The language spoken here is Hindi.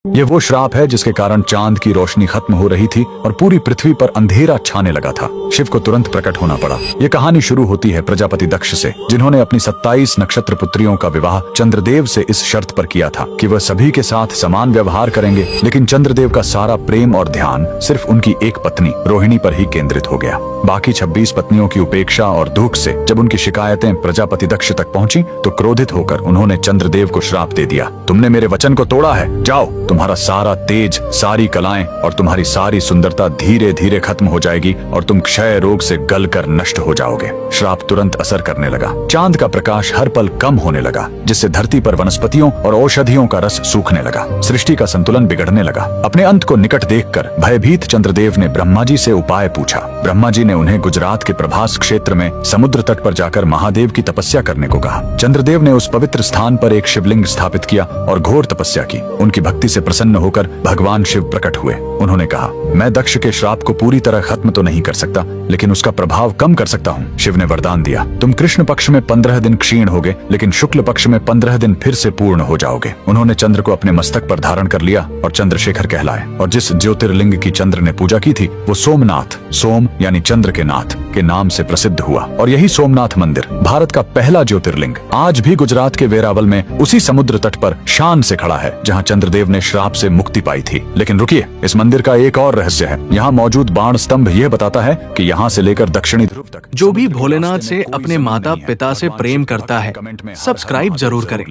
ये वो श्राप है जिसके कारण चांद की रोशनी खत्म हो रही थी और पूरी पृथ्वी पर अंधेरा छाने लगा था। शिव को तुरंत प्रकट होना पड़ा। ये कहानी शुरू होती है प्रजापति दक्ष से, जिन्होंने अपनी 27 नक्षत्र पुत्रियों का विवाह चंद्रदेव से इस शर्त पर किया था कि वह सभी के साथ समान व्यवहार करेंगे। लेकिन चंद्रदेव का सारा प्रेम और ध्यान सिर्फ उनकी एक पत्नी रोहिणी पर ही केंद्रित हो गया। बाकी 26 पत्नियों की उपेक्षा और दुख से जब उनकी शिकायतें प्रजापति दक्ष तक पहुंची तो क्रोधित होकर उन्होंने चंद्रदेव को श्राप दे दिया, तुमने मेरे वचन को तोड़ा है, जाओ, तुम्हारा सारा तेज, सारी कलाएं और तुम्हारी सारी सुंदरता धीरे धीरे खत्म हो जाएगी और तुम क्षय रोग से गलकर नष्ट हो जाओगे। श्राप तुरंत असर करने लगा। चांद का प्रकाश हर पल कम होने लगा, जिससे धरती पर वनस्पतियों और औषधियों का रस सूखने लगा। सृष्टि का संतुलन बिगड़ने लगा। अपने अंत को निकट देखकर भयभीत चंद्रदेव ने ब्रह्मा जी से उपाय पूछा। ब्रह्मा जी ने उन्हें गुजरात के प्रभास क्षेत्र में समुद्र तट पर जाकर महादेव की तपस्या करने को कहा। चंद्रदेव ने उस पवित्र स्थान पर एक शिवलिंग स्थापित किया और घोर तपस्या की। उनकी भक्ति से प्रसन्न होकर भगवान शिव प्रकट हुए। उन्होंने कहा, मैं दक्ष के श्राप को पूरी तरह खत्म तो नहीं कर सकता, लेकिन उसका प्रभाव कम कर सकता हूँ। शिव ने वरदान दिया, तुम कृष्ण पक्ष में 15 दिन क्षीण होगे, लेकिन शुक्ल पक्ष में 15 दिन फिर से पूर्ण हो जाओगे। उन्होंने चंद्र को अपने मस्तक पर धारण कर लिया और चंद्रशेखर कहलाए। और जिस ज्योतिर्लिंग की चंद्र ने पूजा की थी वो सोमनाथ, सोम यानी चंद्र के नाथ के नाम से प्रसिद्ध हुआ। और यही सोमनाथ मंदिर भारत का पहला ज्योतिर्लिंग आज भी गुजरात के वेरावल में उसी समुद्र तट पर शान से खड़ा है, जहाँ चंद्रदेव ने श्राप से मुक्ति पाई थी। लेकिन रुकिए, इस मंदिर का एक और रहस्य है। यहाँ मौजूद बाण स्तंभ यह बताता है कि यहाँ से लेकर दक्षिणी ध्रुव तक जो भी भोलेनाथ से अपने माता पिता से प्रेम करता है, सब्सक्राइब जरूर करें।